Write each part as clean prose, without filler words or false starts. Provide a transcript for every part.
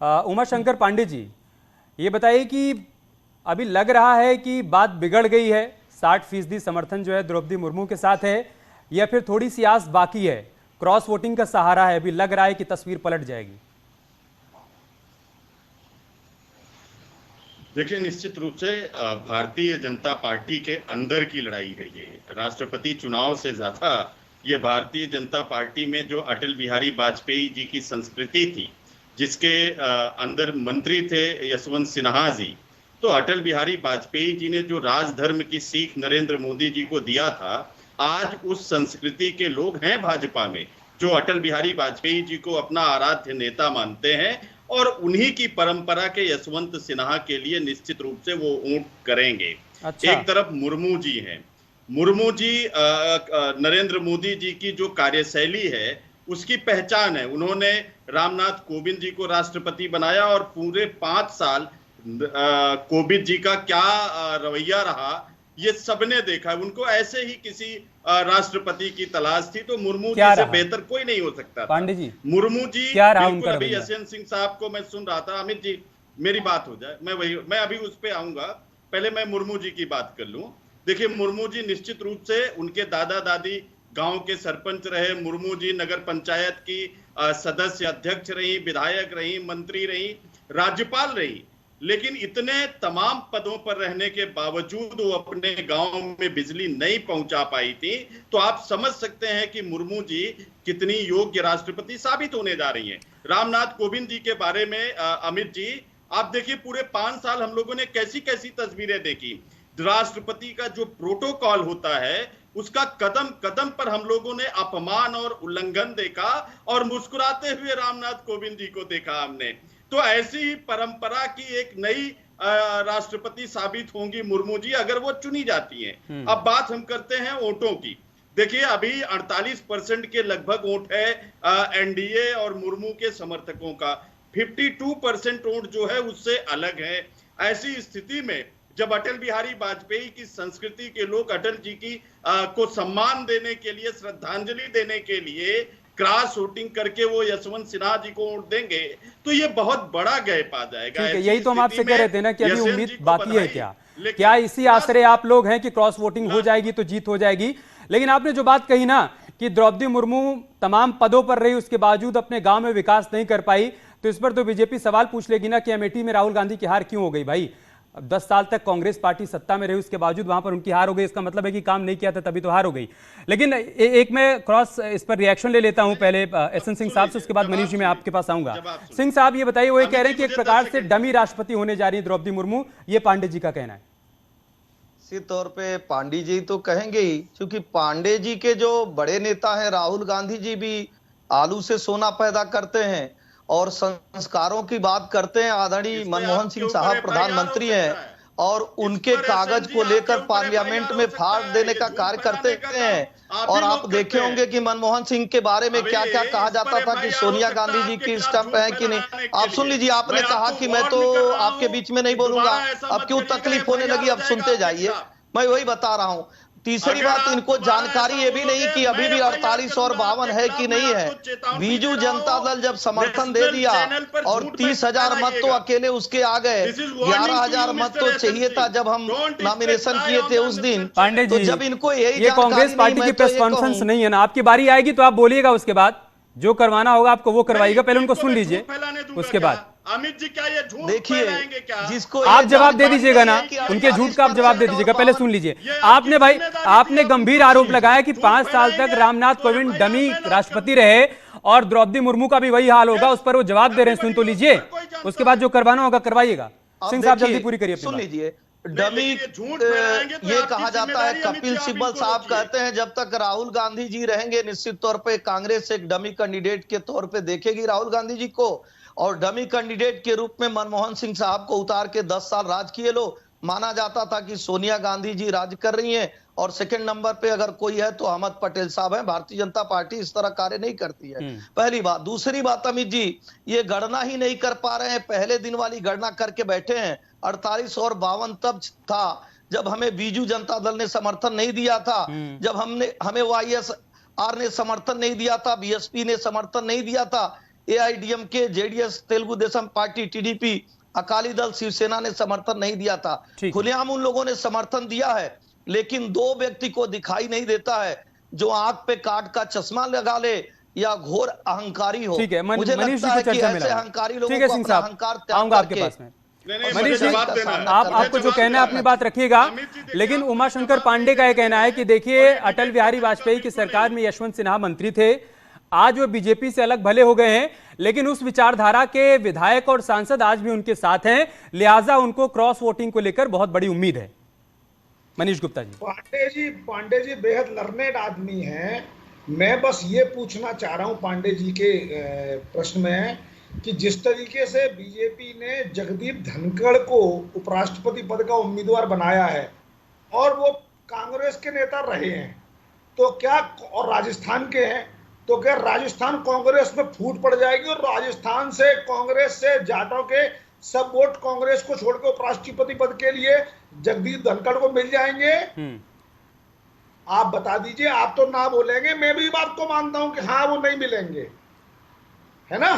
उमा शंकर पांडे जी, ये बताइए कि अभी लग रहा है कि बात बिगड़ गई है, 60% समर्थन जो है द्रौपदी मुर्मू के साथ है, या फिर थोड़ी सी आस बाकी है, क्रॉस वोटिंग का सहारा है, अभी लग रहा है कि तस्वीर पलट जाएगी? देखिए, निश्चित रूप से भारतीय जनता पार्टी के अंदर की लड़ाई है ये। राष्ट्रपति चुनाव से ज्यादा ये भारतीय जनता पार्टी में जो अटल बिहारी वाजपेयी जी की संस्कृति थी, जिसके अंदर मंत्री थे यशवंत सिन्हा जी, तो अटल बिहारी वाजपेयी जी ने जो राजधर्म की सीख नरेंद्र मोदी जी को दिया था, आज उस संस्कृति के लोग हैं भाजपा में, जो अटल बिहारी वाजपेयी जी को अपना आराध्य नेता मानते हैं और उन्हीं की परंपरा के यशवंत सिन्हा के लिए निश्चित रूप से वो वोट करेंगे। अच्छा। एक तरफ मुर्मू जी हैं, मुर्मू जी नरेंद्र मोदी जी की जो कार्यशैली है उसकी पहचान है। उन्होंने रामनाथ कोविंद जी को राष्ट्रपति बनाया और पूरे 5 साल कोविंद जी का क्या रवैया रहा ये सबने देखा। उनको ऐसे ही किसी राष्ट्रपति की तलाश थी, तो मुर्मू जी से बेहतर कोई नहीं हो सकता था। पांडे जी, मुर्मू जी क्या रहा बिल्कुल। उनका अभी यशवंत सिंह साहब को मैं सुन रहा था, अमित जी मेरी बात हो जाए, मैं अभी उस पे आऊंगा, पहले मैं मुर्मू जी की बात कर लूं। देखिए, मुर्मू जी निश्चित रूप से उनके दादा दादी गांव के सरपंच रहे, मुर्मू जी नगर पंचायत की सदस्य अध्यक्ष रही, विधायक रही, मंत्री रही, राज्यपाल रही, लेकिन इतने तमाम पदों पर रहने के बावजूद वो अपने गांव में बिजली नहीं पहुंचा पाई थी। तो आप समझ सकते हैं कि मुर्मू जी कितनी योग्य राष्ट्रपति साबित होने जा रही हैं। रामनाथ कोविंद जी के बारे में अमित जी आप देखिए, पूरे 5 साल हम लोगों ने कैसी कैसी तस्वीरें देखी। राष्ट्रपति का जो प्रोटोकॉल होता है उसका कदम कदम पर हम लोगों ने अपमान और उल्लंघन देखा, और मुस्कुराते हुए रामनाथ कोविंद जी को देखा हमने। तो ऐसी ही परंपरा की एक नई राष्ट्रपति साबित होंगी मुर्मू जी, अगर वो चुनी जाती हैं। अब बात हम करते हैं वोटों की। देखिए, अभी 48% के लगभग वोट है एनडीए और मुर्मू के समर्थकों का। 52% वोट जो है उससे अलग है। ऐसी स्थिति में जब अटल बिहारी वाजपेयी की संस्कृति के लोग अटल जी की को सम्मान देने के लिए, श्रद्धांजलि देने के लिए क्रॉस वोटिंग करके वो यशवंत सिन्हा जी को वोट देंगे, तो ये बहुत बड़ा गैप आ जाएगा। ठीक है, यही तो हम आपसे कह रहे थे ना कि अभी उम्मीद बाकी है क्या इसी आसरे आप लोग हैं कि क्रॉस वोटिंग हो जाएगी तो जीत हो जाएगी? लेकिन आपने जो बात कही ना कि द्रौपदी मुर्मू तमाम पदों पर रही, उसके बावजूद अपने गांव में विकास नहीं कर पाई, तो इस पर तो बीजेपी सवाल पूछ लेगी ना कि अमेठी में राहुल गांधी की हार क्यों हो गई? भाई, 10 साल तक कांग्रेस पार्टी सत्ता में रही, उसके बावजूद वहां पर उनकी हार हो गई, इसका मतलब है कि काम नहीं किया था तभी तो हार हो गई। लेकिन एक मैं क्रॉस इस पर रिएक्शन ले लेता हूं, पहले एसएन सिंह साहब से, उसके बाद मनीष जी मैं आपके पास आऊंगा। सिंह साहब, ये बताइए, वो ये कह रहे हैं कि एक प्रकार से डमी राष्ट्रपति होने जा रही है द्रौपदी मुर्मू, ये पांडे जी का कहना है। इसी तौर पे पांडे जी तो कहेंगे ही, क्योंकि पांडे जी के जो बड़े नेता हैं राहुल गांधी जी भी आलू से सोना पैदा करते हैं और संस्कारों की बात करते हैं। आदरणीय मनमोहन सिंह साहब प्रधानमंत्री हैं और उनके कागज को लेकर पार्लियामेंट में फाड़ देने का कार्य करते हैं। और आप देखे होंगे कि मनमोहन सिंह के बारे में क्या क्या कहा जाता था कि सोनिया गांधी जी की स्टंप है कि नहीं। आप सुन लीजिए, आपने कहा कि मैं तो आपके बीच में नहीं बोलूंगा, अब क्यों तकलीफ होने लगी, अब सुनते जाइए। मैं वही बता रहा हूं। तीसरी बात, इनको जानकारी ये भी नहीं कि अभी भी 48 और 52 है कि नहीं है। बीजू जनता दल जब समर्थन दे दिया और 30,000 मत तो अकेले उसके आ गए, 11,000 मत तो चाहिए था जब हम नॉमिनेशन किए थे उस दिन। पांडे जी, तो जब इनको यही ये कांग्रेस पार्टी की प्रेस कॉन्फ्रेंस नहीं है ना, आपकी बारी आएगी तो आप बोलिएगा, उसके बाद जो करवाना होगा आपको वो करवाइएगा, पहले उनको सुन लीजिए, उसके बाद अमित जी क्या ये झूठ देखिए क्या? जिसको आप जवाब दे दीजिएगा ना, उनके झूठ का आप जवाब दे दीजिएगा, पहले सुन लीजिए। आपने भाई, आपने गंभीर आरोप लगाया कि 5 साल तक रामनाथ कोविंद डमी राष्ट्रपति रहे और द्रौपदी मुर्मू का भी वही हाल होगा, उस पर वो जवाब दे रहे हैं, सुन तो लीजिए, उसके बाद जो करवाना होगा करवाइएगा। सिंह साहब जल्दी पूरी करिए। सुन लीजिए, डमी ये कहा जाता है, कपिल सिब्बल साहब कहते हैं जब तक राहुल गांधी जी रहेंगे निश्चित तौर पे कांग्रेस एक डमी कैंडिडेट के तौर पे देखेगी राहुल गांधी जी को, और डमी कैंडिडेट के रूप में मनमोहन सिंह साहब को उतार के 10 साल राज किए लो। माना जाता था कि सोनिया गांधी जी राज कर रही हैं और सेकंड नंबर पे अगर कोई है तो अहमद पटेल साहब हैं। भारतीय जनता पार्टी इस तरह कार्य नहीं करती है, पहली बात। दूसरी बात, अमित जी ये गणना ही नहीं कर पा रहे हैं, पहले दिन वाली गणना करके बैठे हैं। 48 और 52 तब था जब हमें बीजू जनता दल ने समर्थन नहीं दिया था, जब हमें YSR ने समर्थन नहीं दिया था, बीएसपी ने समर्थन नहीं दिया था। AIDMK, JDS, Telugu Desam party, TDP, Akali Dal, Shiv Sena ने समर्थन नहीं दिया था। खुलेआम उन लोगों ने समर्थन दिया है, लेकिन दो व्यक्ति को दिखाई नहीं देता है, जो आंख पे काट का चश्मा लगा ले या घोर अहंकारी हो। ठीक है, मुझे लगता है कि ऐसे अहंकारी लोगों को अपना अहंकार त्याग आपके पास में। मनीष जी, आपको जो कहना है अपनी बात रखिएगा, लेकिन उमाशंकर पांडे का यह कहना है कि देखिए, अटल बिहारी वाजपेयी की सरकार में यशवंत सिन्हा मंत्री थे, आज वो बीजेपी से अलग भले हो गए हैं, लेकिन उस विचारधारा के विधायक और सांसद आज भी उनके साथ हैं, लिहाजा उनको क्रॉस वोटिंग को लेकर बहुत बड़ी उम्मीद है। मनीष गुप्ता जी। पांडे जी बेहद लर्नेड आदमी हैं। मैं बस ये पूछना चाह रहा हूं पांडे जी के प्रश्न में कि जिस तरीके से बीजेपी ने जगदीप धनखड़ को उपराष्ट्रपति पद का उम्मीदवार बनाया है और वो कांग्रेस के नेता रहे हैं, तो क्या, और राजस्थान के हैं, तो क्या राजस्थान कांग्रेस में फूट पड़ जाएगी और राजस्थान से कांग्रेस से जाटों के सब वोट कांग्रेस को छोड़कर उपराष्ट्रपति पद के लिए जगदीप धनखड़ को मिल जाएंगे? आप बता दीजिए। आप तो ना बोलेंगे, मैं भी बात को मानता हूं कि हाँ वो नहीं मिलेंगे, है ना।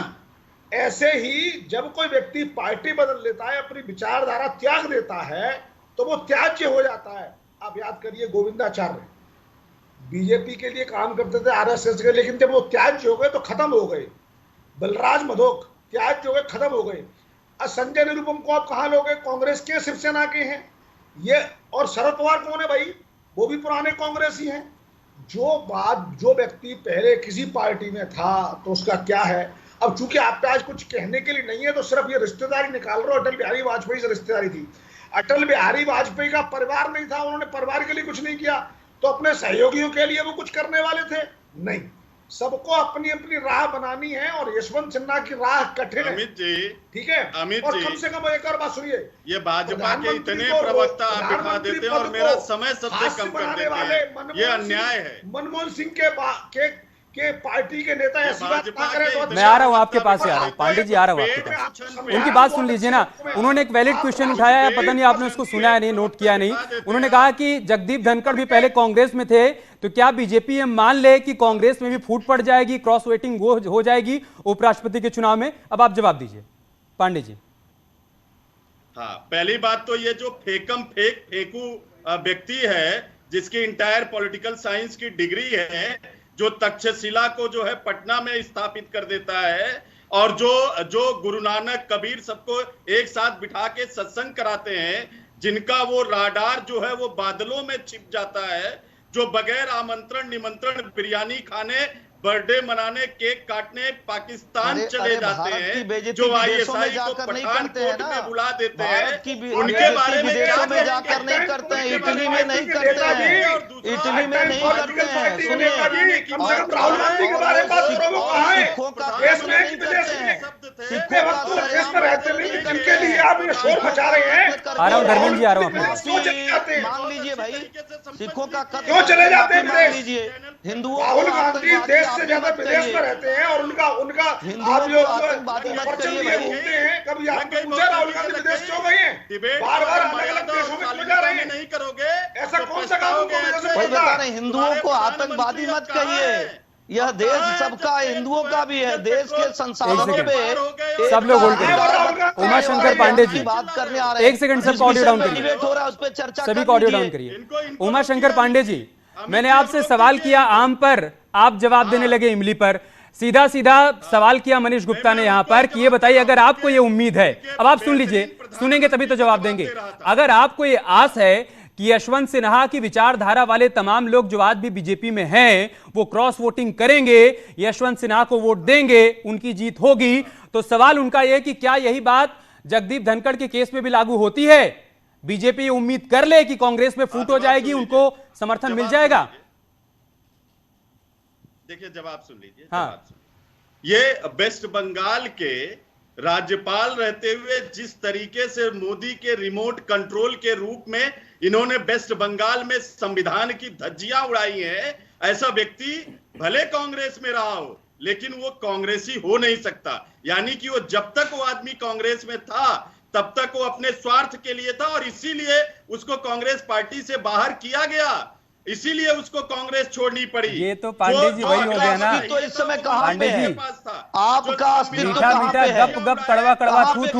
ऐसे ही जब कोई व्यक्ति पार्टी बदल लेता है, अपनी विचारधारा त्याग देता है, तो वो त्याज्य हो जाता है। आप याद करिए, गोविंदाचार्य बीजेपी के लिए काम करते थे, RSS के, लेकिन जब वो त्याज्य हो गए तो खत्म हो गए। बलराज मधोक त्याज्य हो गए, खत्म हो गए। संजय निरुपम को आप कहां लोगे? कांग्रेस के, शिवसेना के हैं ये। और शरद पवार कौन है भाई? वो भी पुराने कांग्रेसी हैं। जो व्यक्ति पहले किसी पार्टी में था तो उसका क्या है। अब चूंकि आप पे आज कुछ कहने के लिए नहीं है, तो सिर्फ ये रिश्तेदारी निकाल रहे हो। अटल बिहारी वाजपेयी से रिश्तेदारी थी। अटल बिहारी वाजपेयी का परिवार नहीं था, उन्होंने परिवार के लिए कुछ नहीं किया, तो अपने सहयोगियों के लिए वो कुछ करने वाले थे? नहीं। सबको अपनी अपनी राह बनानी है, और यशवंत सिन्हा की राह कठिन है। अमित जी, ठीक है। अमित और जी, कम से कम एक और बात सुनिए, ये भाजपा के इतने प्रवक्ता आप बिठा देते हैं और मेरा समय सबसे कम कर देते हैं, ये अन्याय है। मनमोहन सिंह के पार्टी के नेता ऐसी बात ना करें तो मैं आ रहा हूं आपके पास, आ रहा हूं पांडे जी, आ रहा हूं आपके पास। उनकी बात सुन लीजिए ना। उन्होंने एक वैलिड क्वेश्चन उठाया है, पता नहीं आपने उसको सुना है नहीं, नोट किया नहीं। उन्होंने कहा कि जगदीप धनखड़ भी पहले कांग्रेस में थे, तो क्या बीजेपी ये मान ले कि कांग्रेस में भी फूट पड़ जाएगी, क्रॉस वोटिंग हो जाएगी उपराष्ट्रपति के चुनाव में? अब आप जवाब दीजिए पांडे जी। हाँ, पहली बात तो ये जो फेंकू व्यक्ति है, जिसकी इंटायर पॉलिटिकल साइंस की डिग्री है, जो तक्षशिला को जो है पटना में स्थापित कर देता है, और जो गुरु नानक कबीर सबको एक साथ बिठा के सत्संग कराते हैं, जिनका वो राडार जो है वो बादलों में छिप जाता है, जो बगैर आमंत्रण निमंत्रण बिरयानी खाने, बर्थडे मनाने, केक काटने पाकिस्तान चले जाते हैं, जो ISI को पठानकोट में बुला देते हैं, उनके बारे में क्या जाकर नहीं करते हैं? इटली में नहीं करते हैं, इटली में नहीं करते हैं। सुनिए, राहुल गांधी के बारे में बात करो, वो कहां है? सिखों का देश में नहीं करते हैं, सिखों का तो देश में रहते नहीं, इनके लिए आप ये शोर मचा रहे हैं। आ रहा हूं धर्मेंद्र जी, आ रहा हूं मान लीजिए भाई, सिखों का क्यों चले जाते हैं? मान लीजिए, हिंदुओं राहुल गांधी देश से ज्यादा विदेश में रहते हैं, और उनका आप जो परचम लिए घूमते हैं, कभी आपने पूछा राहुल गांधी विदेश क्यों गए हैं? बार-बार अलग-अलग देशों में क्यों जा रहे हैं? नहीं करोगे ऐसा कौन सा काम बता रहे? हिंदुओं को आतंकवादी मत कहिए, यह देश सबका, हिंदुओं का भी है। देश के संसाधनों पे सब लोग होल्ड करिए। उमाशंकर पांडे जी, बात करने आ रहे हैं। एक सेकंड, सबका ऑडियो डाउन करिए, डिबेट हो रहा है, उस पर चर्चा, सभी का ऑडियो डाउन करिए। उमाशंकर पांडे जी, मैंने आपसे सवाल किया आम पर, आप जवाब देने लगे इमली पर। सीधा सीधा सवाल किया मनीष गुप्ता ने यहां पर कि ये बताइए, अगर आपको ये उम्मीद है, अब आप सुन लीजिए, सुनेंगे तभी तो जवाब देंगे। अगर आपको ये आस है कि यशवंत सिन्हा की विचारधारा वाले तमाम लोग जो आज भी बीजेपी में हैं, वो क्रॉस वोटिंग करेंगे, यशवंत सिन्हा को वोट देंगे, उनकी जीत होगी, तो सवाल उनका यह कि क्या यही बात जगदीप धनखड़ के केस में भी लागू होती है? बीजेपी उम्मीद कर ले कि कांग्रेस में फूट हो जाएगी, उनको समर्थन मिल जाएगा? देखिए, जवाब सुन लीजिए। हाँ। ये वेस्ट बंगाल के राज्यपाल रहते हुए जिस तरीके से मोदी के रिमोट कंट्रोल के रूप में इन्होंने वेस्ट बंगाल में संविधान की धज्जियां उड़ाई हैं, ऐसा व्यक्ति भले कांग्रेस में रहा हो, लेकिन वो कांग्रेसी हो नहीं सकता। यानी कि वो जब तक वो आदमी कांग्रेस में था, तब तक वो अपने स्वार्थ के लिए था, और इसीलिए उसको कांग्रेस पार्टी से बाहर किया गया। इसीलिए उसको कांग्रेस छोड़नी पड़ी। ये तो पांडे जी वही हो गया ना, तो इस समय कहाँ पांडे पे है? जी आपका अस्तित्व मीठा कहाँ मीठा पे है? गप गप कड़वा कड़वा थू थू